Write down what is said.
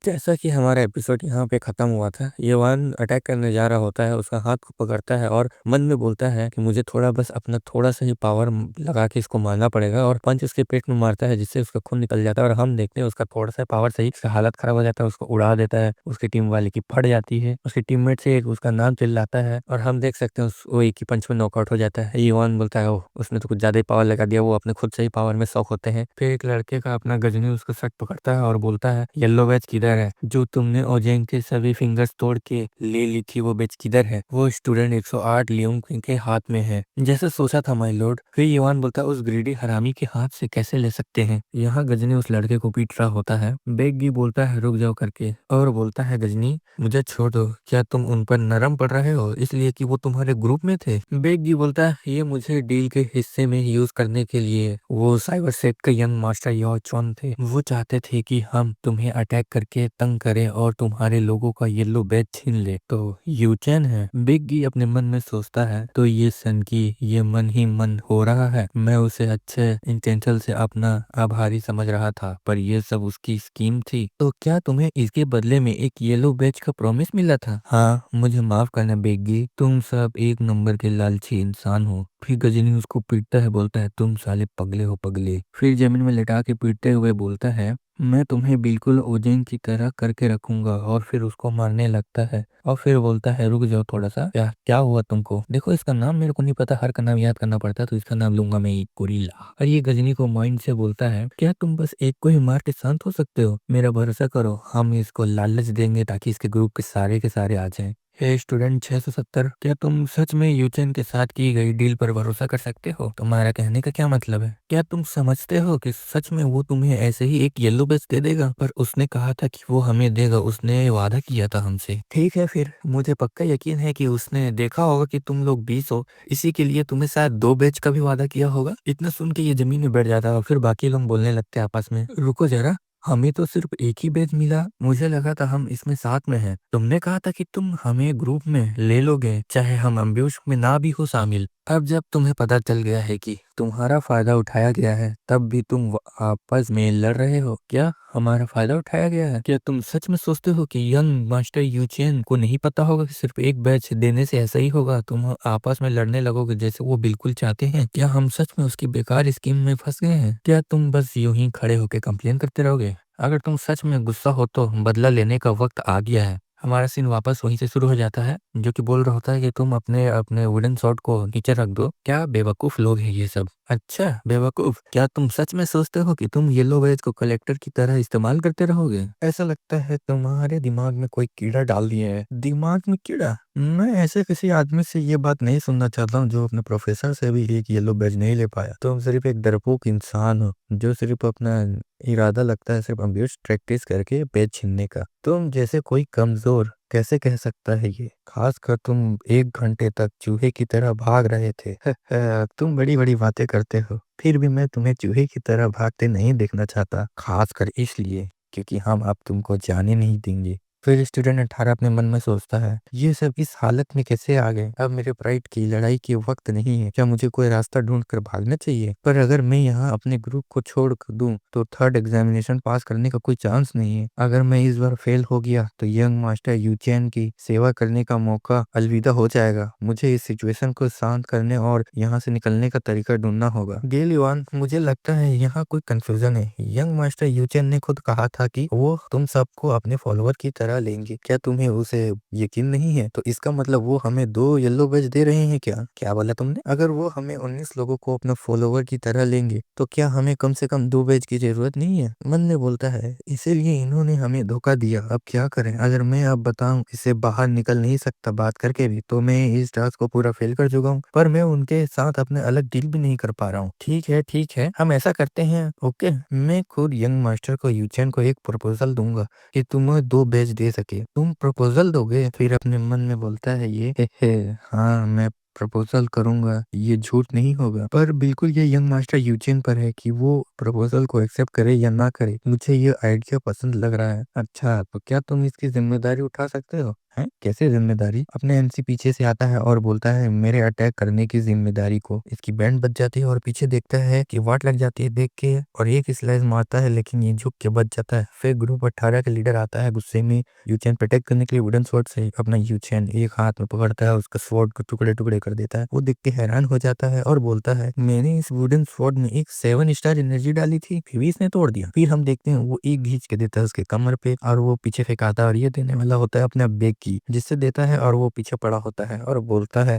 जैसा कि हमारा एपिसोड यहाँ पे खत्म हुआ था, ये वन अटैक करने जा रहा होता है, उसका हाथ को पकड़ता है और मन में बोलता है कि मुझे थोड़ा बस अपना थोड़ा सा ही पावर लगा के इसको मारना पड़ेगा, और पंच उसके पेट में मारता है जिससे उसका खून निकल जाता है। और हम देखते हैं उसका थोड़ा सा पावर से ही उसका हालत खराब हो जाता है, उसको उड़ा देता है, उसकी टीम वाले की फट जाती है, उसकी टीममेट से एक उसका नाम चिल्लाता है और हम देख सकते हैं वो एक ही पंच में नॉकआउट हो जाता है। ईवान बोलता है, ओह उसने तो कुछ ज्यादा ही पावर लगा दिया, वो अपने खुद से ही पावर में शौक होते हैं। फिर एक लड़के का अपना गजनी उसका शर्ट पकड़ता है और बोलता है, येलो बैच किधर है? जो तुमने ओजेंग के सभी फिंगर्स तोड़ के ले ली थी, वो बैच किधर है? वो स्टूडेंट 108 लियोंग के हाथ में है, जैसे सोचा था माय लॉर्ड। फिर युवान बोलता है, उस ग्रीडी हरामी के हाथ से कैसे ले सकते हैं? यहाँ गजनी उस लड़के को पीट रहा होता है। बेग्गी बोलता है, रुक जाओ करके, और बोलता है, गजनी मुझे छोड़ दो, क्या तुम उन पर नरम पड़ रहे हो इसलिए कि वो तुम्हारे ग्रुप में थे? बेग्गी बोलता है, ये मुझे डील के हिस्से में यूज करने के लिए वो साइबर सेट के यंग मास्टर यो चौन थे। वो चाहते थे कि हम तुम्हें अटैक करके तंग करें और तुम्हारे लोगों का येलो बैज छीन ले। तो यूचैन है। बिग्गी अपने मन में सोचता है, तो ये सन की ये मन ही मन हो रहा है। मैं उसे अच्छे इंटेंशन से अपना आभारी समझ रहा था, पर ये सब उसकी स्कीम थी। तो क्या तुम्हें इसके बदले में एक येलो बैज का प्रॉमिस मिला था? हाँ, मुझे माफ करना बिग्गी, तुम सब एक नंबर के लालची इंसान हो। फिर गजनी उसको पीटता है, बोलता है, तुम साले पगले हो पगले। फिर जमीन में लेटा के पीटते हुए बोलता है, मैं तुम्हें बिल्कुल ओजेन की तरह करके रखूंगा। और फिर उसको मारने लगता है और फिर बोलता है, रुक जाओ थोड़ा सा, क्या क्या हुआ तुमको? देखो इसका नाम मेरे को नहीं पता, हर का नाम याद करना पड़ता है, तो इसका नाम लूंगा मैं गोरिल्ला। और ये गजनी को माइंड से बोलता है, क्या तुम बस एक को ही मार के शांत हो सकते हो? मेरा भरोसा करो, हम इसको लालच देंगे ताकि इसके ग्रुप के सारे आ जाएं। हे स्टूडेंट 670, क्या तुम सच में यूचेन के साथ की गई डील पर भरोसा कर सकते हो? तुम्हारा कहने का क्या मतलब है? क्या तुम समझते हो कि सच में वो तुम्हें ऐसे ही एक येलो बैज दे देगा? पर उसने कहा था कि वो हमें देगा, उसने वादा किया था हमसे। ठीक है, फिर मुझे पक्का यकीन है कि उसने देखा होगा कि तुम लोग 20 हो, इसी के लिए तुम्हें शायद 2 बैच का भी वादा किया होगा। इतना सुन के ये जमीन में बैठ जाता है और फिर बाकी लोग बोलने लगते हैं आपस में, रुको जरा, हमें तो सिर्फ एक ही बैच मिला, मुझे लगा था हम इसमें साथ में हैं। तुमने कहा था कि तुम हमें ग्रुप में ले लोगे चाहे हम अम्बियोश में ना भी हो शामिल। अब जब तुम्हें पता चल गया है कि तुम्हारा फायदा उठाया गया है, तब भी तुम आपस में लड़ रहे हो। क्या हमारा फायदा उठाया गया है? क्या तुम सच में सोचते हो कि यंग मास्टर यूचेन को नहीं पता होगा कि सिर्फ एक बैच देने से ऐसा ही होगा, तुम आपस में लड़ने लगोगे जैसे वो बिल्कुल चाहते हैं? क्या हम सच में उसकी बेकार स्कीम में फंस गए हैं? क्या तुम बस यूं ही खड़े होकर कंप्लेन करते रहोगे? अगर तुम सच में गुस्सा हो तो बदला लेने का वक्त आ गया है। हमारा सीन वापस वहीं से शुरू हो जाता है, जो कि बोल रहा होता है कि तुम अपने अपने वुडन शॉट को नीचे रख दो। क्या बेवकूफ लोग हैं ये सब। अच्छा बेवकूफ, क्या तुम सच में सोचते हो कि तुम येलो वेज को कलेक्टर की तरह इस्तेमाल करते रहोगे? ऐसा लगता है तुम्हारे दिमाग में कोई कीड़ा डाल दिया है। दिमाग में कीड़ा? मैं ऐसे किसी आदमी से ये बात नहीं सुनना चाहता हूँ जो अपने प्रोफेसर से भी एक येलो बैज नहीं ले पाया। तुम सिर्फ एक डरपोक इंसान हो जो सिर्फ अपना इरादा लगता है सिर्फ अम्बियोस प्रैक्टिस करके बैच छीनने का। तुम जैसे कोई कमजोर कैसे कह सकता है ये, खासकर तुम 1 घंटे तक चूहे की तरह भाग रहे थे। तुम बड़ी बड़ी बातें करते हो, फिर भी मैं तुम्हें चूहे की तरह भागते नहीं देखना चाहता, खासकर इसलिए क्योंकि हम अब तुमको जाने नहीं देंगे। फिर स्टूडेंट 18 अपने मन में सोचता है, ये सब इस हालत में कैसे आ गए? अब मेरे प्राइड की लड़ाई के वक्त नहीं है। क्या मुझे कोई रास्ता ढूंढ कर भागना चाहिए? पर अगर मैं यहाँ अपने ग्रुप को छोड़ दूं तो थर्ड एग्जामिनेशन पास करने का कोई चांस नहीं है। अगर मैं इस बार फेल हो गया तो यंग मास्टर यूचैन की सेवा करने का मौका अलविदा हो जाएगा। मुझे इस सिचुएशन को शांत करने और यहाँ से निकलने का तरीका ढूंढना होगा। गेल युआन, मुझे लगता है यहाँ कोई कंफ्यूजन है। यंग मास्टर यूचैन ने खुद कहा था कि वो तुम सबको अपने फॉलोअर की तरह लेंगे। क्या तुम्हें उसे यकीन नहीं है? तो इसका मतलब वो हमें 2 येलो बैज दे रहे हैं क्या? क्या बोला तुमने? अगर वो हमें 19 लोगों को अपने फॉलोअर की तरह लेंगे तो क्या हमें कम से कम 2 बैज की जरूरत नहीं है? मन ने बोलता है, इसीलिए इन्होंने हमें धोखा दिया। अब क्या करें? अगर मैं अब बताऊं इससे बाहर निकल नहीं सकता बात करके भी, तो मैं इस टास्क को पूरा फेल कर चुका हूँ। पर मैं उनके साथ अपने अलग डील भी नहीं कर पा रहा हूँ। ठीक है, हम ऐसा करते हैं, ओके, मैं खुद यंग मास्टर को यूचेन को एक प्रपोजल दूंगा कि तुम्हें 2 बैच दे सके। तुम प्रपोजल दोगे? फिर अपने मन में बोलता है ये, हे हाँ मैं प्रपोजल करूंगा, ये झूठ नहीं होगा। पर बिल्कुल ये यंग मास्टर यूचेन पर है कि वो प्रपोजल को एक्सेप्ट करे या ना करे। मुझे ये आइडिया पसंद लग रहा है। अच्छा, तो क्या तुम इसकी जिम्मेदारी उठा सकते हो? हैं कैसे जिम्मेदारी? अपने एमसी पीछे से आता है और बोलता है मेरे अटैक करने की जिम्मेदारी को। इसकी बैंड बज जाती है और पीछे देखता है कि वाट लग जाती है देख के और एक स्लाइस मारता है लेकिन ये झुक के बच जाता है। फिर ग्रुप 18 का लीडर आता है गुस्से में यूचेन प्रोटेक्ट करने के लिए वुडन स्वॉर्ड से अपना यूचेन एक हाथ में पकड़ता है, उसका स्वॉर्ड को टुकड़े टुकड़े कर देता है। वो देख के हैरान हो जाता है और बोलता है मैंने इस वुडन स्वॉर्ड में एक 7 स्टार एनर्जी डाली थी, फिर भी इसने तोड़ दिया। फिर हम देखते हैं वो एक घींच के देता है उसके कमर पे और वो पीछे फेंकाता है और ये देने वाला होता है अपना बैग की, जिससे देता है और वो पीछे पड़ा होता है और बोलता है